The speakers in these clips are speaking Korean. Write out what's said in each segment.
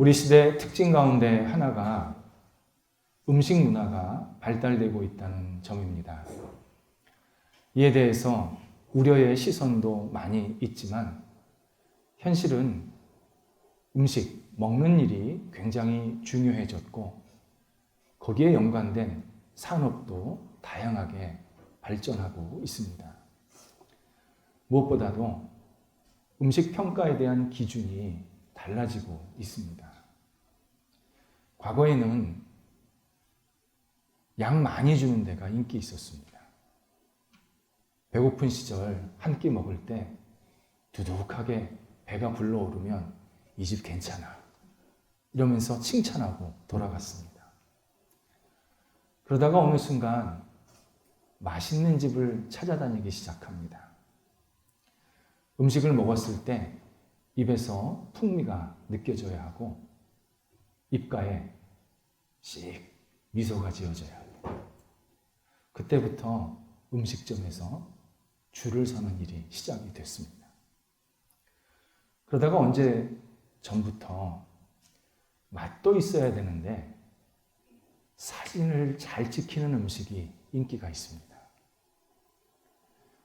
우리 시대의 특징 가운데 하나가 음식 문화가 발달되고 있다는 점입니다. 이에 대해서 우려의 시선도 많이 있지만 현실은 음식, 먹는 일이 굉장히 중요해졌고 거기에 연관된 산업도 다양하게 발전하고 있습니다. 무엇보다도 음식 평가에 대한 기준이 달라지고 있습니다. 과거에는 양 많이 주는 데가 인기 있었습니다. 배고픈 시절 한 끼 먹을 때 두둑하게 배가 불러오르면 이 집 괜찮아 이러면서 칭찬하고 돌아갔습니다. 그러다가 어느 순간 맛있는 집을 찾아다니기 시작합니다. 음식을 먹었을 때 입에서 풍미가 느껴져야 하고 입가에 씩 미소가 지어져야 합니다. 그때부터 음식점에서 줄을 서는 일이 시작이 됐습니다. 그러다가 언제 전부터 맛도 있어야 되는데 사진을 잘 찍히는 음식이 인기가 있습니다.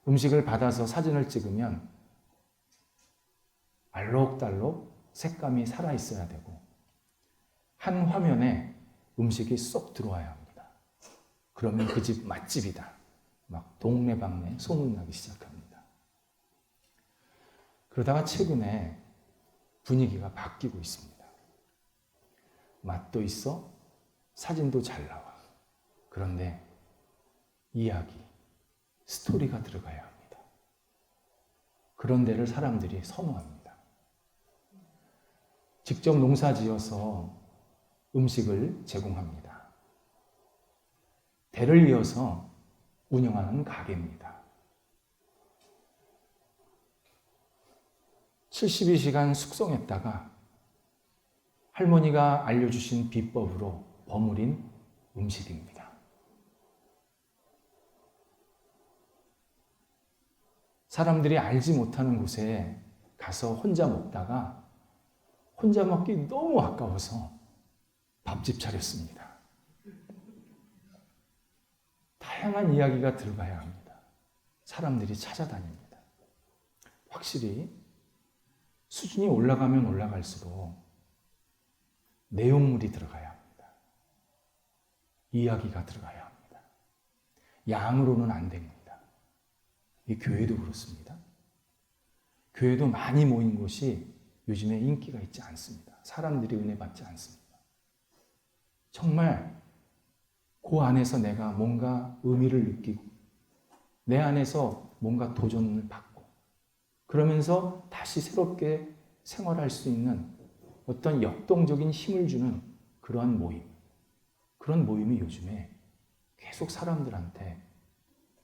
음식을 받아서 사진을 찍으면 알록달록 색감이 살아있어야 되고 한 화면에 음식이 쏙 들어와야 합니다. 그러면 그 집 맛집이다. 막 동네방네 소문나기 시작합니다. 그러다가 최근에 분위기가 바뀌고 있습니다. 맛도 있어, 사진도 잘 나와. 그런데 이야기, 스토리가 들어가야 합니다. 그런 데를 사람들이 선호합니다. 직접 농사 지어서 음식을 제공합니다. 대를 이어서 운영하는 가게입니다. 72시간 숙성했다가 할머니가 알려주신 비법으로 버무린 음식입니다. 사람들이 알지 못하는 곳에 가서 혼자 먹다가 혼자 먹기 너무 아까워서 밥집 차렸습니다. 다양한 이야기가 들어가야 합니다. 사람들이 찾아다닙니다. 확실히 수준이 올라가면 올라갈수록 내용물이 들어가야 합니다. 이야기가 들어가야 합니다. 양으로는 안 됩니다. 이 교회도 그렇습니다. 교회도 많이 모인 곳이 요즘에 인기가 있지 않습니다. 사람들이 은혜 받지 않습니다. 정말 그 안에서 내가 뭔가 의미를 느끼고 내 안에서 뭔가 도전을 받고 그러면서 다시 새롭게 생활할 수 있는 어떤 역동적인 힘을 주는 그러한 모임, 그런 모임이 요즘에 계속 사람들한테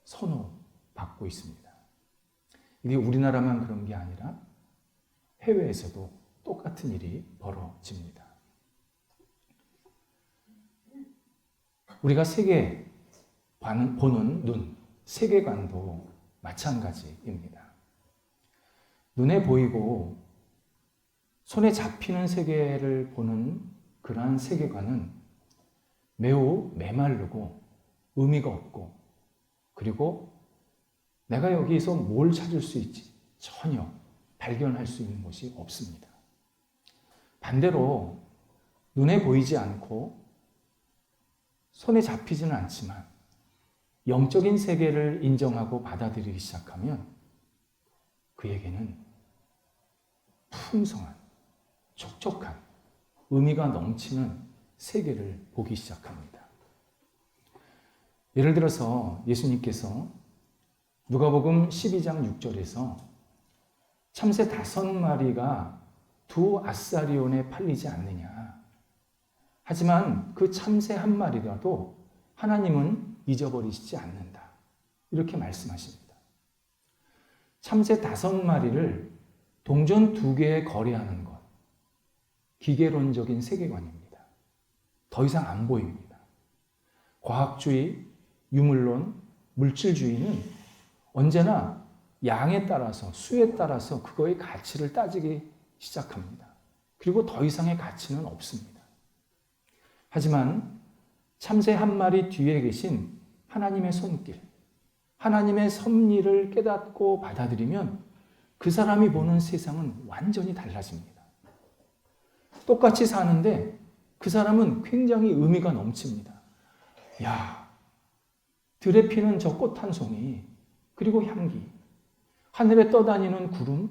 선호받고 있습니다. 이게 우리나라만 그런 게 아니라 해외에서도 똑같은 일이 벌어집니다. 우리가 세계 보는 눈, 세계관도 마찬가지입니다. 눈에 보이고 손에 잡히는 세계를 보는 그러한 세계관은 매우 메마르고 의미가 없고 그리고 내가 여기서 뭘 찾을 수 있지? 전혀 발견할 수 있는 것이 없습니다. 반대로 눈에 보이지 않고 손에 잡히지는 않지만 영적인 세계를 인정하고 받아들이기 시작하면 그에게는 풍성한, 촉촉한, 의미가 넘치는 세계를 보기 시작합니다. 예를 들어서 예수님께서 누가복음 12장 6절에서 참새 5마리가 2 아사리온에 팔리지 않느냐. 하지만 그 참새 1마리라도 하나님은 잊어버리시지 않는다. 이렇게 말씀하십니다. 참새 5마리를 동전 2개에 거래하는 것. 기계론적인 세계관입니다. 더 이상 안 보입니다. 과학주의, 유물론, 물질주의는 언제나 양에 따라서, 수에 따라서 그거의 가치를 따지기 시작합니다. 그리고 더 이상의 가치는 없습니다. 하지만 참새 한 마리 뒤에 계신 하나님의 손길, 하나님의 섭리를 깨닫고 받아들이면 그 사람이 보는 세상은 완전히 달라집니다. 똑같이 사는데 그 사람은 굉장히 의미가 넘칩니다. 야, 들에 피는 저 꽃 한 송이, 그리고 향기, 하늘에 떠다니는 구름,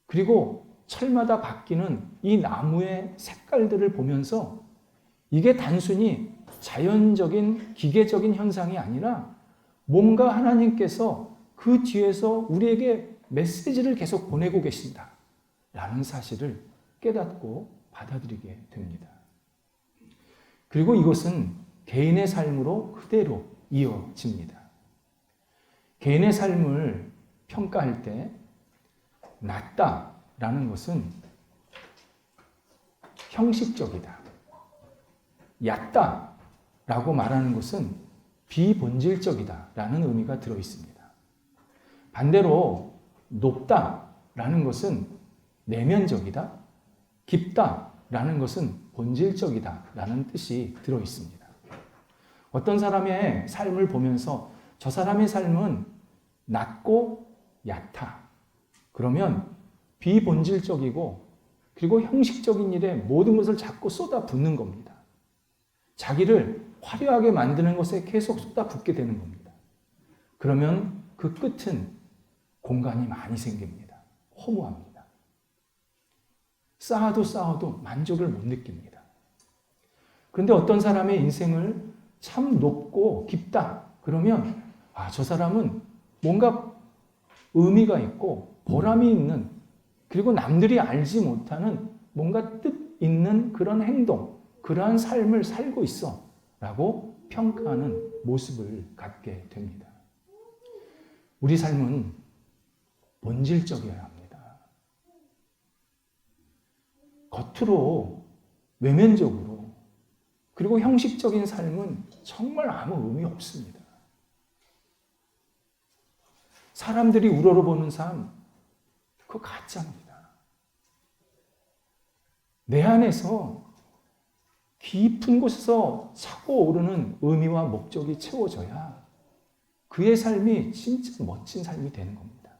그리고 철마다 바뀌는 이 나무의 색깔들을 보면서 이게 단순히 자연적인 기계적인 현상이 아니라 뭔가 하나님께서 그 뒤에서 우리에게 메시지를 계속 보내고 계신다 라는 사실을 깨닫고 받아들이게 됩니다. 그리고 이것은 개인의 삶으로 그대로 이어집니다. 개인의 삶을 평가할 때 낫다라는 것은 형식적이다, 얕다라고 말하는 것은 비본질적이다라는 의미가 들어 있습니다. 반대로 높다라는 것은 내면적이다, 깊다라는 것은 본질적이다라는 뜻이 들어 있습니다. 어떤 사람의 삶을 보면서 저 사람의 삶은 낮고 얕아. 그러면 비본질적이고 그리고 형식적인 일에 모든 것을 자꾸 쏟아붓는 겁니다. 자기를 화려하게 만드는 것에 계속 쏟아붓게 되는 겁니다. 그러면 그 끝은 공간이 많이 생깁니다. 허무합니다. 쌓아도 만족을 못 느낍니다. 그런데 어떤 사람의 인생을 참 높고 깊다. 그러면 저 사람은 뭔가 의미가 있고 보람이 있는, 그리고 남들이 알지 못하는 뭔가 뜻 있는 그런 행동, 그러한 삶을 살고 있어 라고 평가하는 모습을 갖게 됩니다. 우리 삶은 본질적이어야 합니다. 겉으로, 외면적으로, 그리고 형식적인 삶은 정말 아무 의미 없습니다. 사람들이 우러러보는 삶, 그거 가짜입니다. 내 안에서 깊은 곳에서 차고 오르는 의미와 목적이 채워져야 그의 삶이 진짜 멋진 삶이 되는 겁니다.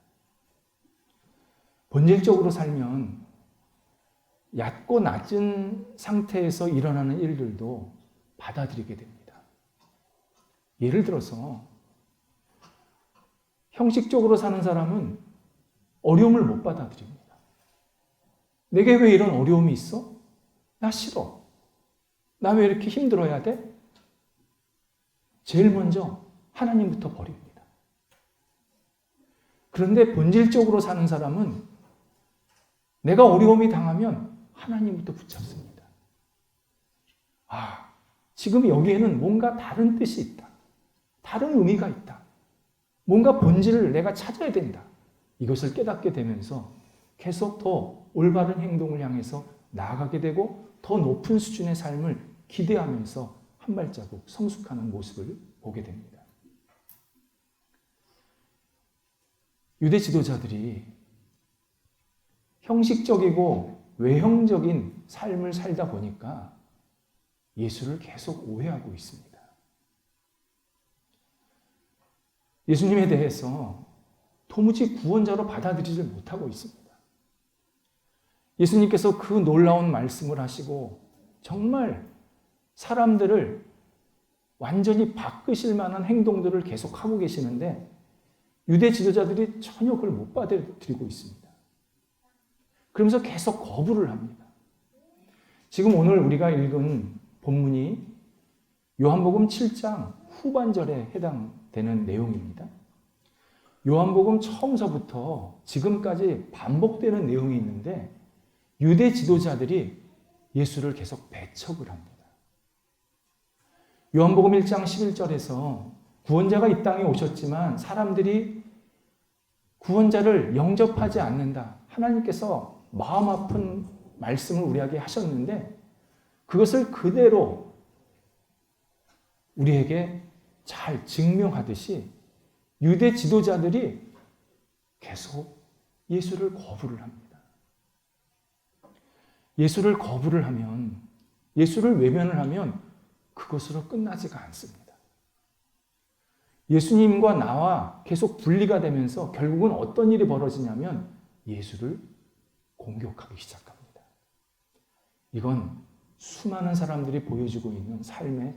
본질적으로 살면 얕고 낮은 상태에서 일어나는 일들도 받아들이게 됩니다. 예를 들어서 형식적으로 사는 사람은 어려움을 못 받아들입니다. 내게 왜 이런 어려움이 있어? 나 싫어. 나 왜 이렇게 힘들어야 돼? 제일 먼저 하나님부터 버립니다. 그런데 본질적으로 사는 사람은 내가 어려움이 당하면 하나님부터 붙잡습니다. 지금 여기에는 뭔가 다른 뜻이 있다. 다른 의미가 있다. 뭔가 본질을 내가 찾아야 된다. 이것을 깨닫게 되면서 계속 더 올바른 행동을 향해서 나아가게 되고 더 높은 수준의 삶을 기대하면서 한 발자국 성숙하는 모습을 보게 됩니다. 유대 지도자들이 형식적이고 외형적인 삶을 살다 보니까 예수를 계속 오해하고 있습니다. 예수님에 대해서 도무지 구원자로 받아들이지 못하고 있습니다. 예수님께서 그 놀라운 말씀을 하시고 정말 사람들을 완전히 바꾸실 만한 행동들을 계속 하고 계시는데 유대 지도자들이 전혀 그걸 못 받아들이고 있습니다. 그러면서 계속 거부를 합니다. 지금 오늘 우리가 읽은 본문이 요한복음 7장 후반절에 해당되는 내용입니다. 요한복음 처음서부터 지금까지 반복되는 내용이 있는데 유대 지도자들이 예수를 계속 배척을 합니다. 요한복음 1장 11절에서 구원자가 이 땅에 오셨지만 사람들이 구원자를 영접하지 않는다. 하나님께서 마음 아픈 말씀을 우리에게 하셨는데 그것을 그대로 우리에게 잘 증명하듯이 유대 지도자들이 계속 예수를 거부를 합니다. 예수를 거부를 하면, 예수를 외면을 하면 그것으로 끝나지가 않습니다. 예수님과 나와 계속 분리가 되면서 결국은 어떤 일이 벌어지냐면 예수를 공격하기 시작합니다. 이건 수많은 사람들이 보여주고 있는 삶의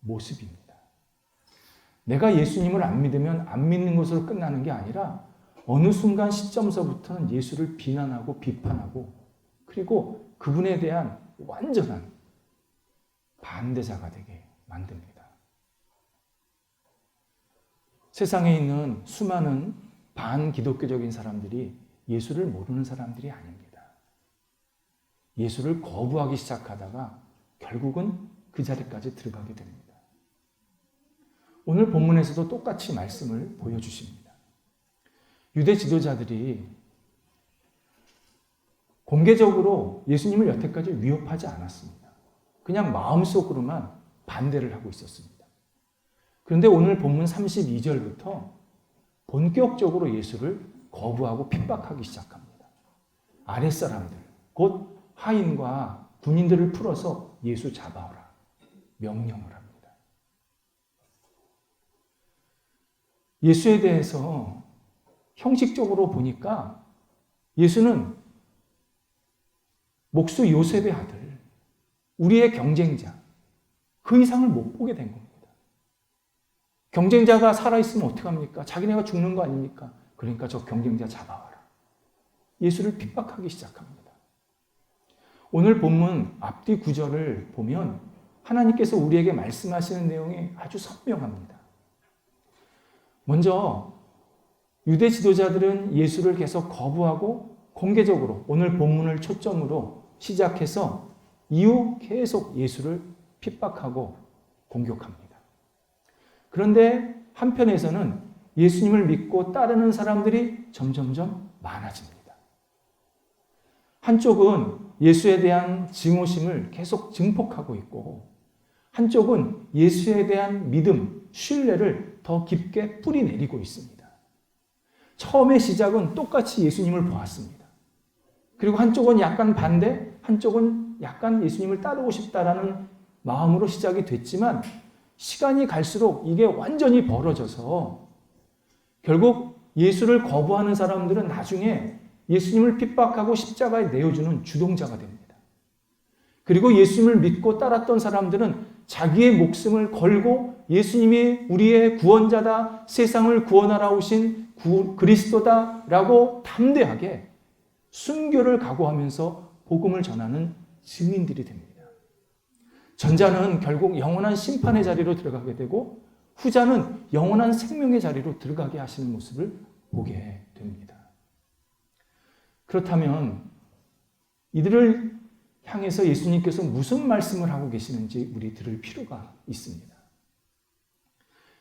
모습입니다. 내가 예수님을 안 믿으면 안 믿는 것으로 끝나는 게 아니라 어느 순간 시점서부터는 예수를 비난하고 비판하고 그리고 그분에 대한 완전한 반대자가 되게 만듭니다. 세상에 있는 수많은 반기독교적인 사람들이 예수를 모르는 사람들이 아닙니다. 예수를 거부하기 시작하다가 결국은 그 자리까지 들어가게 됩니다. 오늘 본문에서도 똑같이 말씀을 보여주십니다. 유대 지도자들이 공개적으로 예수님을 여태까지 위협하지 않았습니다. 그냥 마음속으로만 반대를 하고 있었습니다. 그런데 오늘 본문 32절부터 본격적으로 예수를 거부하고 핍박하기 시작합니다. 아랫사람들, 곧 하인과 군인들을 풀어서 예수 잡아오라 명령을 합니다. 예수에 대해서 형식적으로 보니까 예수는 목수 요셉의 아들, 우리의 경쟁자, 그 이상을 못 보게 된 겁니다. 경쟁자가 살아있으면 어떡합니까? 자기네가 죽는 거 아닙니까? 그러니까 저 경쟁자 잡아와라. 예수를 핍박하기 시작합니다. 오늘 본문 앞뒤 구절을 보면 하나님께서 우리에게 말씀하시는 내용이 아주 선명합니다. 먼저 유대 지도자들은 예수를 계속 거부하고 공개적으로 오늘 본문을 초점으로 시작해서 이후 계속 예수를 핍박하고 공격합니다. 그런데 한편에서는 예수님을 믿고 따르는 사람들이 점점점 많아집니다. 한쪽은 예수에 대한 증오심을 계속 증폭하고 있고 한쪽은 예수에 대한 믿음, 신뢰를 더 깊게 뿌리내리고 있습니다. 처음의 시작은 똑같이 예수님을 보았습니다. 그리고 한쪽은 약간 반대, 한쪽은 약간 예수님을 따르고 싶다라는 마음으로 시작이 됐지만 시간이 갈수록 이게 완전히 벌어져서 결국 예수를 거부하는 사람들은 나중에 예수님을 핍박하고 십자가에 내어주는 주동자가 됩니다. 그리고 예수님을 믿고 따랐던 사람들은 자기의 목숨을 걸고 예수님이 우리의 구원자다, 세상을 구원하러 오신 그리스도다라고 담대하게 순교를 각오하면서 복음을 전하는 증인들이 됩니다. 전자는 결국 영원한 심판의 자리로 들어가게 되고 후자는 영원한 생명의 자리로 들어가게 하시는 모습을 보게 됩니다. 그렇다면 이들을 향해서 예수님께서 무슨 말씀을 하고 계시는지 우리 들을 필요가 있습니다.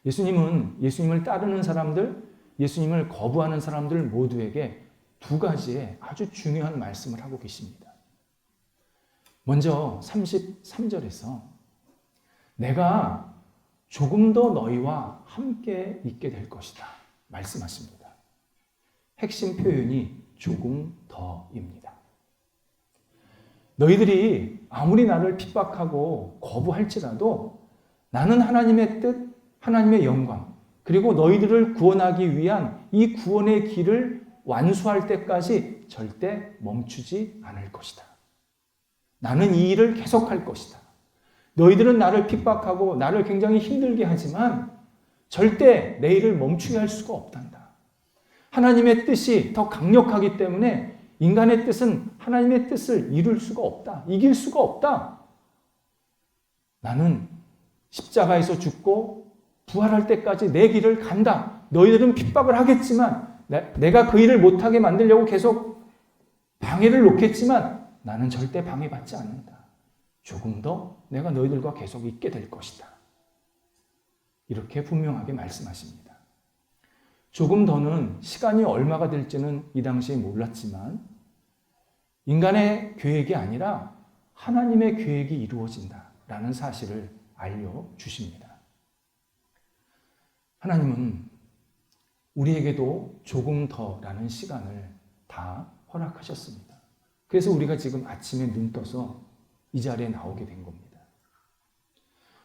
예수님은 예수님을 따르는 사람들, 예수님을 거부하는 사람들 모두에게 두 가지의 아주 중요한 말씀을 하고 계십니다. 먼저 33절에서 내가 조금 더 너희와 함께 있게 될 것이다 말씀하십니다. 핵심 표현이 조금 더입니다. 너희들이 아무리 나를 핍박하고 거부할지라도 나는 하나님의 뜻, 하나님의 영광, 그리고 너희들을 구원하기 위한 이 구원의 길을 완수할 때까지 절대 멈추지 않을 것이다. 나는 이 일을 계속할 것이다. 너희들은 나를 핍박하고 나를 굉장히 힘들게 하지만 절대 내 일을 멈추게 할 수가 없단다. 하나님의 뜻이 더 강력하기 때문에 인간의 뜻은 하나님의 뜻을 이룰 수가 없다. 이길 수가 없다. 나는 십자가에서 죽고 부활할 때까지 내 길을 간다. 너희들은 핍박을 하겠지만 내가 그 일을 못하게 만들려고 계속 방해를 놓겠지만 나는 절대 방해받지 않는다. 조금 더 내가 너희들과 계속 있게 될 것이다. 이렇게 분명하게 말씀하십니다. 조금 더는 시간이 얼마가 될지는 이 당시에 몰랐지만 인간의 계획이 아니라 하나님의 계획이 이루어진다라는 사실을 알려주십니다. 하나님은 우리에게도 조금 더라는 시간을 다 허락하셨습니다. 그래서 우리가 지금 아침에 눈 떠서 이 자리에 나오게 된 겁니다.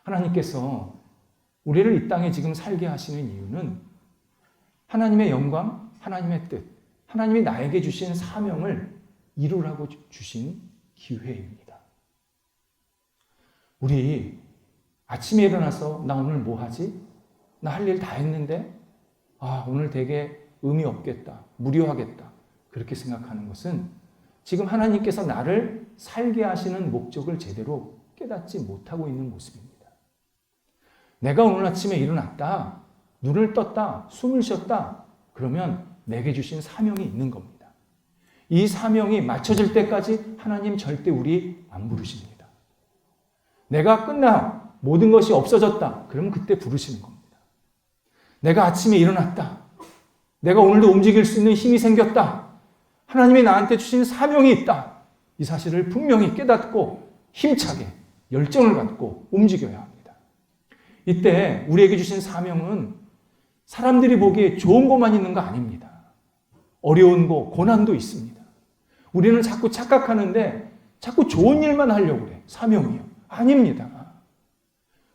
하나님께서 우리를 이 땅에 지금 살게 하시는 이유는 하나님의 영광, 하나님의 뜻, 하나님이 나에게 주신 사명을 이루라고 주신 기회입니다. 우리 아침에 일어나서 나 오늘 뭐 하지? 나 할 일 다 했는데 오늘 되게 의미 없겠다, 무료하겠다 그렇게 생각하는 것은 지금 하나님께서 나를 살게 하시는 목적을 제대로 깨닫지 못하고 있는 모습입니다. 내가 오늘 아침에 일어났다, 눈을 떴다, 숨을 쉬었다 그러면 내게 주신 사명이 있는 겁니다. 이 사명이 맞춰질 때까지 하나님 절대 우리 안 부르십니다. 내가 끝나 모든 것이 없어졌다 그러면 그때 부르시는 겁니다. 내가 아침에 일어났다, 내가 오늘도 움직일 수 있는 힘이 생겼다, 하나님이 나한테 주신 사명이 있다, 이 사실을 분명히 깨닫고 힘차게 열정을 갖고 움직여야 합니다. 이때 우리에게 주신 사명은 사람들이 보기에 좋은 것만 있는 거 아닙니다. 어려운 거, 고난도 있습니다. 우리는 자꾸 착각하는데 자꾸 좋은 일만 하려고 그래. 사명이요. 아닙니다.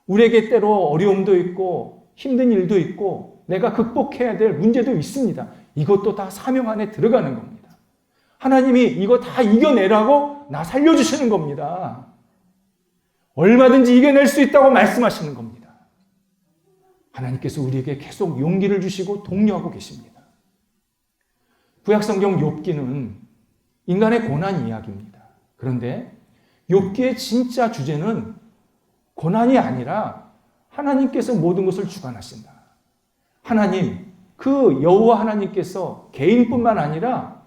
우리에게 때로 어려움도 있고 힘든 일도 있고 내가 극복해야 될 문제도 있습니다. 이것도 다 사명 안에 들어가는 겁니다. 하나님이 이거 다 이겨내라고 나 살려주시는 겁니다. 얼마든지 이겨낼 수 있다고 말씀하시는 겁니다. 하나님께서 우리에게 계속 용기를 주시고 독려하고 계십니다. 구약성경 욥기는 인간의 고난 이야기입니다. 그런데 욥기의 진짜 주제는 고난이 아니라 하나님께서 모든 것을 주관하신다. 하나님, 그 여호와 하나님께서 개인뿐만 아니라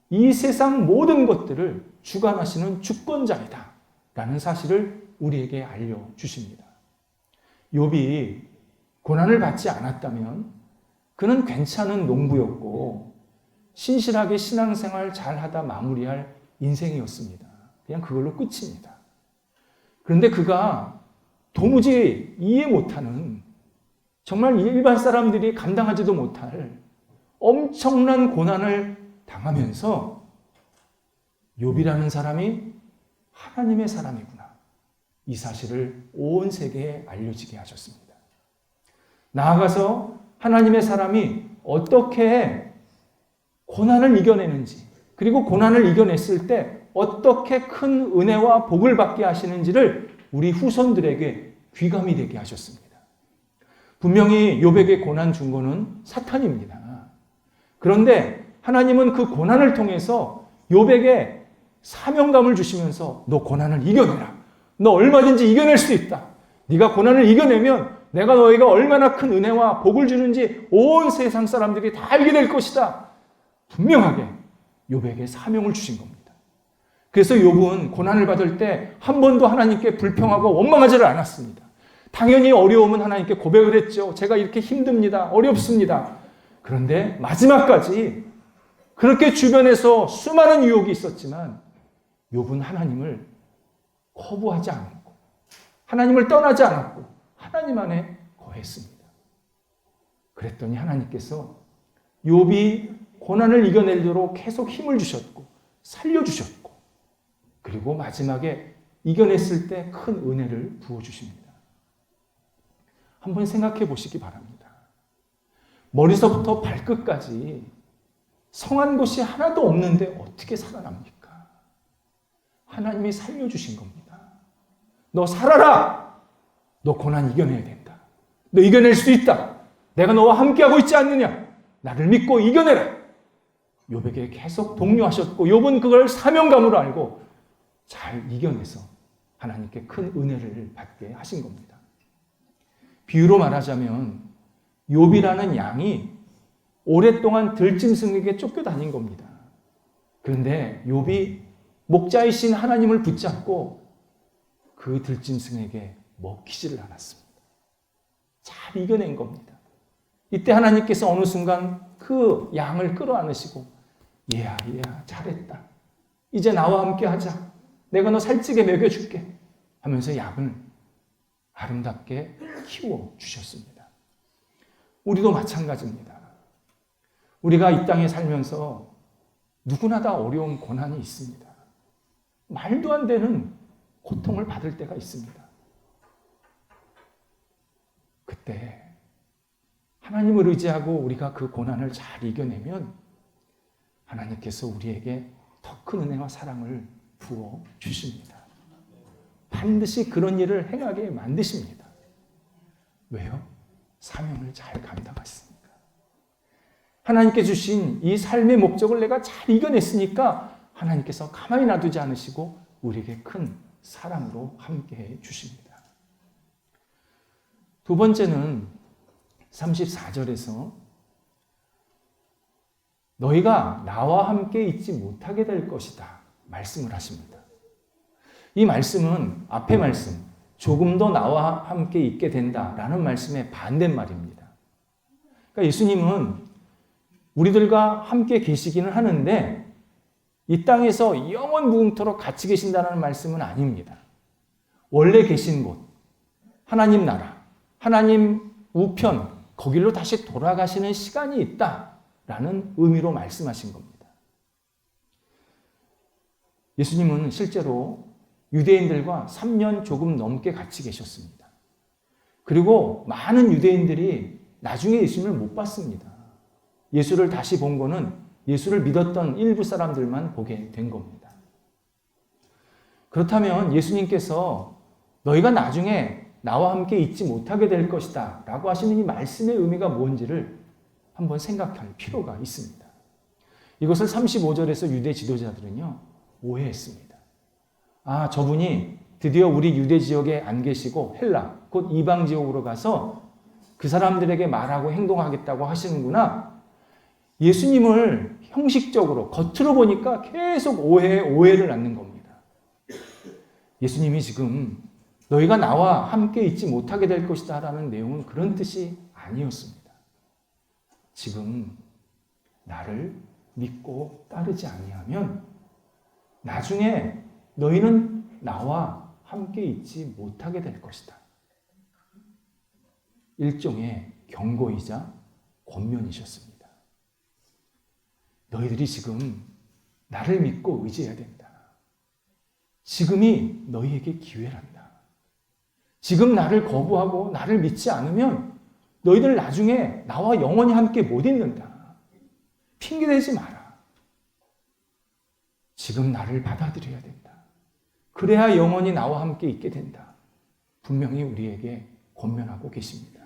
이 세상 모든 것들을 주관하시는 주권자이다 라는 사실을 우리에게 알려주십니다. 욥이 고난을 받지 않았다면 그는 괜찮은 농부였고 신실하게 신앙생활 잘하다 마무리할 인생이었습니다. 그냥 그걸로 끝입니다. 그런데 그가 도무지 이해 못하는, 정말 일반 사람들이 감당하지도 못할 엄청난 고난을 당하면서 욥이라는 사람이 하나님의 사람이구나, 이 사실을 온 세계에 알려지게 하셨습니다. 나아가서 하나님의 사람이 어떻게 고난을 이겨내는지, 그리고 고난을 이겨냈을 때 어떻게 큰 은혜와 복을 받게 하시는지를 우리 후손들에게 귀감이 되게 하셨습니다. 분명히 욥에게 고난 준 거는 사탄입니다. 그런데 하나님은 그 고난을 통해서 욥에게 사명감을 주시면서 너 고난을 이겨내라. 너 얼마든지 이겨낼 수 있다. 네가 고난을 이겨내면 내가 너희가 얼마나 큰 은혜와 복을 주는지 온 세상 사람들이 다 알게 될 것이다. 분명하게 욥에게 사명을 주신 겁니다. 그래서 욥은 고난을 받을 때 한 번도 하나님께 불평하고 원망하지를 않았습니다. 당연히 어려움은 하나님께 고백을 했죠. 제가 이렇게 힘듭니다. 어렵습니다. 그런데 마지막까지 그렇게 주변에서 수많은 유혹이 있었지만 욥은 하나님을 거부하지 않았고 하나님을 떠나지 않았고 하나님 안에 거했습니다. 그랬더니 하나님께서 욥이 고난을 이겨내도록 계속 힘을 주셨고 살려주셨고 그리고 마지막에 이겨냈을 때 큰 은혜를 부어주십니다. 한번 생각해 보시기 바랍니다. 머리서부터 발끝까지 성한 것이 하나도 없는데 어떻게 살아납니까? 하나님이 살려주신 겁니다. 너 살아라! 너 고난 이겨내야 된다. 너 이겨낼 수 있다. 내가 너와 함께하고 있지 않느냐? 나를 믿고 이겨내라. 욥에게 계속 독려하셨고 욥은 그걸 사명감으로 알고 잘 이겨내서 하나님께 큰 은혜를 받게 하신 겁니다. 비유로 말하자면 욥이라는 양이 오랫동안 들짐승에게 쫓겨다닌 겁니다. 그런데 욥이 목자이신 하나님을 붙잡고 그 들짐승에게 먹히지를 않았습니다. 잘 이겨낸 겁니다. 이때 하나님께서 어느 순간 그 양을 끌어안으시고 얘야 잘했다. 이제 나와 함께 하자. 내가 너 살찌게 먹여줄게 하면서 양을 아름답게 키워주셨습니다. 우리도 마찬가지입니다. 우리가 이 땅에 살면서 누구나 다 어려운 고난이 있습니다. 말도 안 되는 고통을 받을 때가 있습니다. 그때 하나님을 의지하고 우리가 그 고난을 잘 이겨내면 하나님께서 우리에게 더 큰 은혜와 사랑을 부어 주십니다. 반드시 그런 일을 행하게 만드십니다. 왜요? 사명을 잘 감당하시니까. 하나님께 주신 이 삶의 목적을 내가 잘 이겨냈으니까 하나님께서 가만히 놔두지 않으시고 우리에게 큰 사랑으로 함께해 주십니다. 두 번째는 34절에서 너희가 나와 함께 있지 못하게 될 것이다 말씀을 하십니다. 이 말씀은 앞의 말씀, 조금 더 나와 함께 있게 된다라는 말씀의 반대말입니다. 그러니까 예수님은 우리들과 함께 계시기는 하는데 이 땅에서 영원 무궁토록 같이 계신다는 말씀은 아닙니다. 원래 계신 곳, 하나님 나라, 하나님 우편, 거길로 다시 돌아가시는 시간이 있다라는 의미로 말씀하신 겁니다. 예수님은 실제로 유대인들과 3년 조금 넘게 같이 계셨습니다. 그리고 많은 유대인들이 나중에 예수님을 못 봤습니다. 예수를 다시 본 거는 예수를 믿었던 일부 사람들만 보게 된 겁니다. 그렇다면 예수님께서 너희가 나중에 나와 함께 있지 못하게 될 것이다 라고 하시는 이 말씀의 의미가 뭔지를 한번 생각할 필요가 있습니다. 이것을 35절에서 유대 지도자들은요, 오해했습니다. 아, 저분이 드디어 우리 유대 지역에 안 계시고 헬라, 곧 이방 지역으로 가서 그 사람들에게 말하고 행동하겠다고 하시는구나. 예수님을 형식적으로 겉으로 보니까 계속 오해를 낳는 겁니다. 예수님이 지금 너희가 나와 함께 있지 못하게 될 것이다 라는 내용은 그런 뜻이 아니었습니다. 지금 나를 믿고 따르지 아니하면 나중에 너희는 나와 함께 있지 못하게 될 것이다. 일종의 경고이자 권면이셨습니다. 너희들이 지금 나를 믿고 의지해야 된다. 지금이 너희에게 기회란다. 지금 나를 거부하고 나를 믿지 않으면 너희들 나중에 나와 영원히 함께 못 있는다. 핑계대지 마라. 지금 나를 받아들여야 된다. 그래야 영원히 나와 함께 있게 된다. 분명히 우리에게 권면하고 계십니다.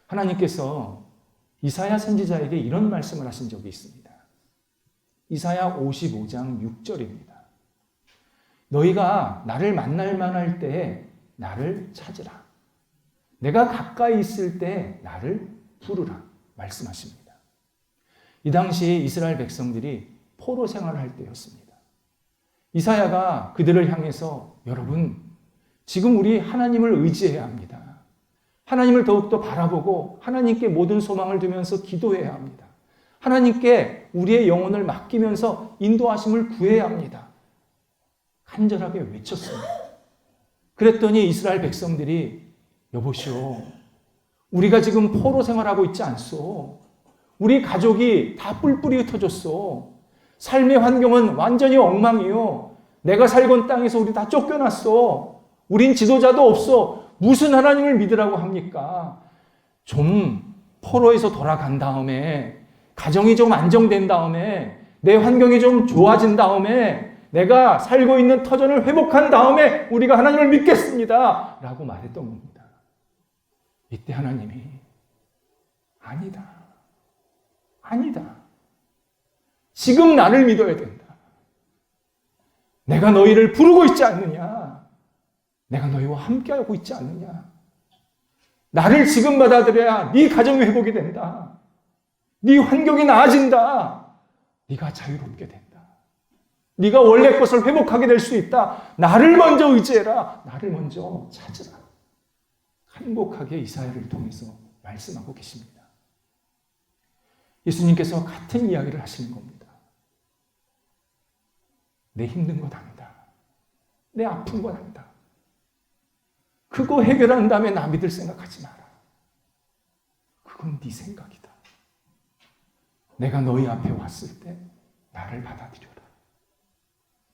하나님께서 이사야 선지자에게 이런 말씀을 하신 적이 있습니다. 이사야 55장 6절입니다. 너희가 나를 만날 만할 때에 나를 찾으라. 내가 가까이 있을 때 나를 부르라. 말씀하십니다. 이 당시 이스라엘 백성들이 포로 생활할 때였습니다. 이사야가 그들을 향해서 여러분, 지금 우리 하나님을 의지해야 합니다. 하나님을 더욱더 바라보고 하나님께 모든 소망을 두면서 기도해야 합니다. 하나님께 우리의 영혼을 맡기면서 인도하심을 구해야 합니다. 간절하게 외쳤습니다. 그랬더니 이스라엘 백성들이 여보시오, 우리가 지금 포로 생활하고 있지 않소. 우리 가족이 다 뿔뿔이 흩어졌소. 삶의 환경은 완전히 엉망이요. 내가 살던 땅에서 우리 다 쫓겨났어. 우린 지도자도 없어. 무슨 하나님을 믿으라고 합니까? 좀 포로에서 돌아간 다음에, 가정이 좀 안정된 다음에, 내 환경이 좀 좋아진 다음에, 내가 살고 있는 터전을 회복한 다음에 우리가 하나님을 믿겠습니다. 라고 말했던 겁니다. 이때 하나님이 아니다. 아니다. 지금 나를 믿어야 된다. 내가 너희를 부르고 있지 않느냐? 내가 너희와 함께하고 있지 않느냐? 나를 지금 받아들여야 네 가정이 회복이 된다. 네 환경이 나아진다. 네가 자유롭게 된다. 네가 원래 것을 회복하게 될 수 있다. 나를 먼저 의지해라. 나를 먼저 찾으라. 행복하게 이사야를 통해서 말씀하고 계십니다. 예수님께서 같은 이야기를 하시는 겁니다. 내 힘든 것 안다. 내 아픈 것 안다. 그거 해결한 다음에 나 믿을 생각하지 마라. 그건 네 생각이다. 내가 너희 앞에 왔을 때 나를 받아들여라.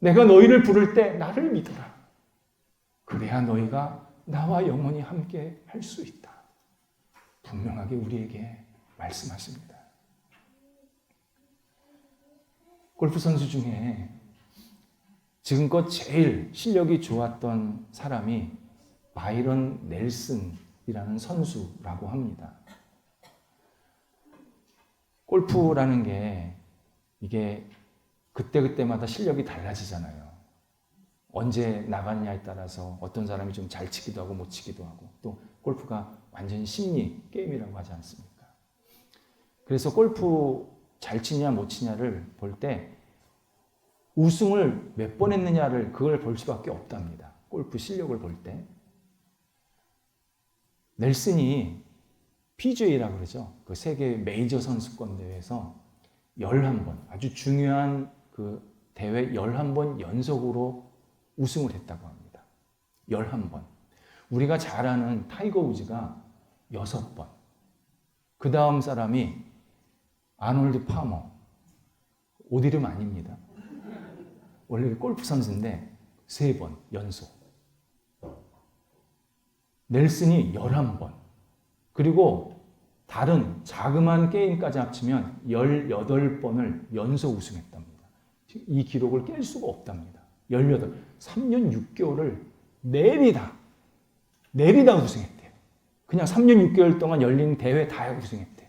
내가 너희를 부를 때 나를 믿어라. 그래야 너희가 나와 영원히 함께 할 수 있다. 분명하게 우리에게 말씀하십니다. 골프 선수 중에 지금껏 제일 실력이 좋았던 사람이 바이런 넬슨이라는 선수라고 합니다. 골프라는 게 이게 그때그때마다 실력이 달라지잖아요. 언제 나가느냐에 따라서 어떤 사람이 좀 잘 치기도 하고 못 치기도 하고, 또 골프가 완전히 심리 게임이라고 하지 않습니까? 그래서 골프 잘 치냐 못 치냐를 볼 때 우승을 몇 번 했느냐를 그걸 볼 수밖에 없답니다. 골프 실력을 볼 때. 넬슨이 PGA라고 그러죠. 그 세계 메이저 선수권 대회에서 11번, 아주 중요한 그 대회 11번 연속으로 우승을 했다고 합니다. 11번. 우리가 잘 아는 타이거 우즈가 6번. 그 다음 사람이 아놀드 파머. 오디름 아닙니다. 원래 골프 선수인데 3번 연속. 넬슨이 11번. 그리고 다른 자그마한 게임까지 합치면 18번을 연속 우승했답니다. 이 기록을 깰 수가 없답니다. 3년 6개월을 내리다 우승했대요. 그냥 3년 6개월 동안 열린 대회 다 우승했대요.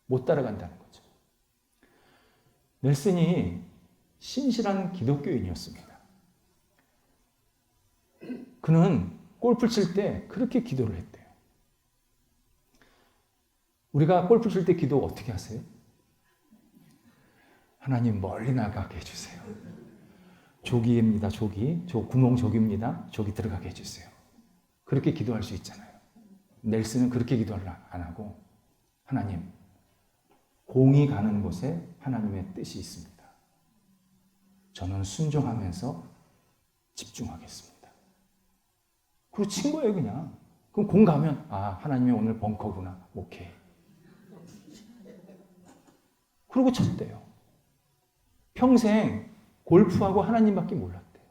못 따라간다는 거죠. 넬슨이 신실한 기독교인이었습니다. 그는 골프 칠 때 그렇게 기도를 했대요. 우리가 골프 칠 때 기도 어떻게 하세요? 하나님 멀리 나가게 해주세요. 조기입니다. 조기. 구멍 조기입니다. 조기 들어가게 해주세요. 그렇게 기도할 수 있잖아요. 넬슨은 그렇게 기도를 안 하고, 하나님, 공이 가는 곳에 하나님의 뜻이 있습니다. 저는 순종하면서 집중하겠습니다. 그리고 친 거예요, 그냥. 그럼 공 가면, 하나님이 오늘 벙커구나. 오케이. 그러고 쳤대요. 평생 골프하고 하나님밖에 몰랐대요.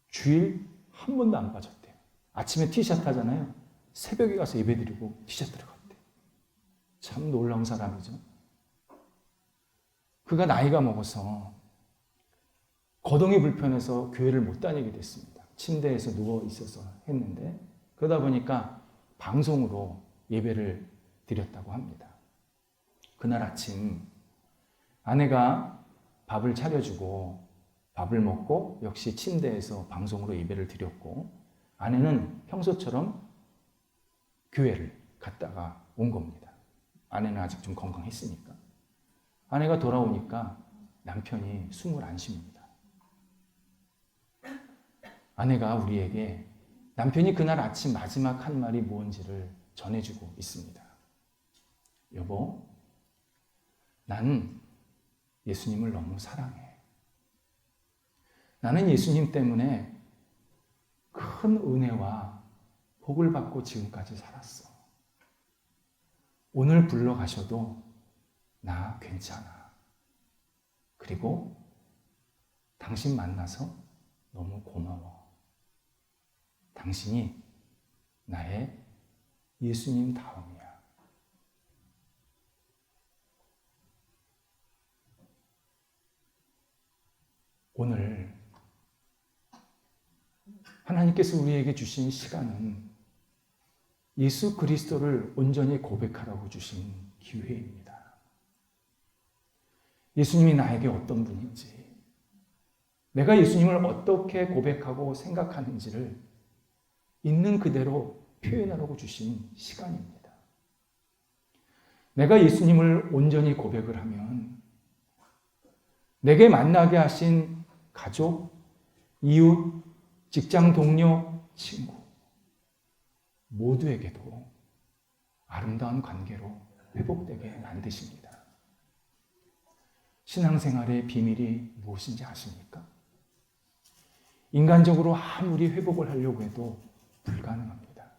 주일 한 번도 안 빠졌대요. 아침에 티샷 하잖아요. 새벽에 가서 예배드리고 티샷 들어갔대요. 참 놀라운 사람이죠. 그가 나이가 먹어서 거동이 불편해서 교회를 못 다니게 됐습니다. 침대에서 누워 있어서 했는데, 그러다 보니까 방송으로 예배를 드렸다고 합니다. 그날 아침 아내가 밥을 차려주고 밥을 먹고 역시 침대에서 방송으로 예배를 드렸고, 아내는 평소처럼 교회를 갔다가 온 겁니다. 아내는 아직 좀 건강했으니까. 아내가 돌아오니까 남편이 숨을 안 쉽니다. 아내가 우리에게 남편이 그날 아침 마지막 한 말이 뭔지를 전해주고 있습니다. 여보, 나는 예수님을 너무 사랑해. 나는 예수님 때문에 큰 은혜와 복을 받고 지금까지 살았어. 오늘 불러가셔도 나 괜찮아. 그리고 당신 만나서 너무 고마워. 당신이 나의 예수님 다움이야. 오늘 하나님께서 우리에게 주신 시간은 예수 그리스도를 온전히 고백하라고 주신 기회입니다. 예수님이 나에게 어떤 분인지, 내가 예수님을 어떻게 고백하고 생각하는지를 있는 그대로 표현하라고 주신 시간입니다. 내가 예수님을 온전히 고백을 하면 내게 만나게 하신 가족, 이웃, 직장 동료, 친구 모두에게도 아름다운 관계로 회복되게 만드십니다. 신앙생활의 비밀이 무엇인지 아십니까? 인간적으로 아무리 회복을 하려고 해도 불가능합니다.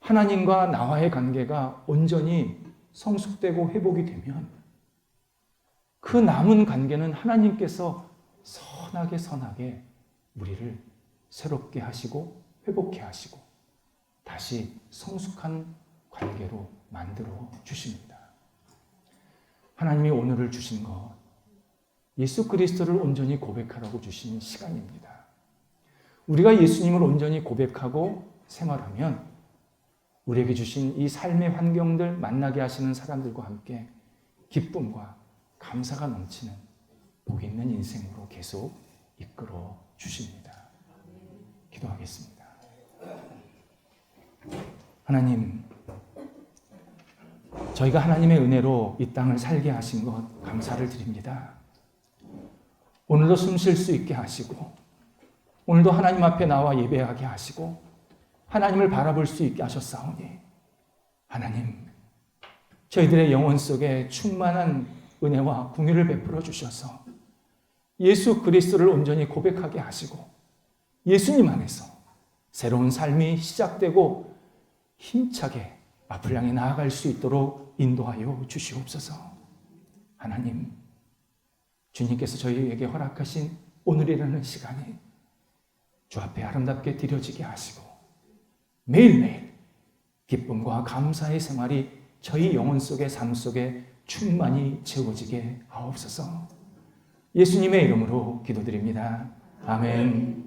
하나님과 나와의 관계가 온전히 성숙되고 회복이 되면 그 남은 관계는 하나님께서 선하게 우리를 새롭게 하시고 회복해 하시고 다시 성숙한 관계로 만들어 주십니다. 하나님이 오늘을 주신 것, 예수 그리스도를 온전히 고백하라고 주신 시간입니다. 우리가 예수님을 온전히 고백하고 생활하면 우리에게 주신 이 삶의 환경들, 만나게 하시는 사람들과 함께 기쁨과 감사가 넘치는 복 있는 인생으로 계속 이끌어 주십니다. 기도하겠습니다. 하나님, 저희가 하나님의 은혜로 이 땅을 살게 하신 것 감사를 드립니다. 오늘도 숨 쉴 수 있게 하시고, 오늘도 하나님 앞에 나와 예배하게 하시고, 하나님을 바라볼 수 있게 하셨사오니, 하나님, 저희들의 영혼 속에 충만한 은혜와 긍휼을 베풀어 주셔서 예수 그리스도를 온전히 고백하게 하시고, 예수님 안에서 새로운 삶이 시작되고 힘차게 앞을 향해 나아갈 수 있도록 인도하여 주시옵소서. 하나님, 주님께서 저희에게 허락하신 오늘이라는 시간이 주 앞에 아름답게 드려지게 하시고 매일매일 기쁨과 감사의 생활이 저희 영혼 속의 삶 속에 충만히 채워지게 하옵소서. 예수님의 이름으로 기도드립니다. 아멘.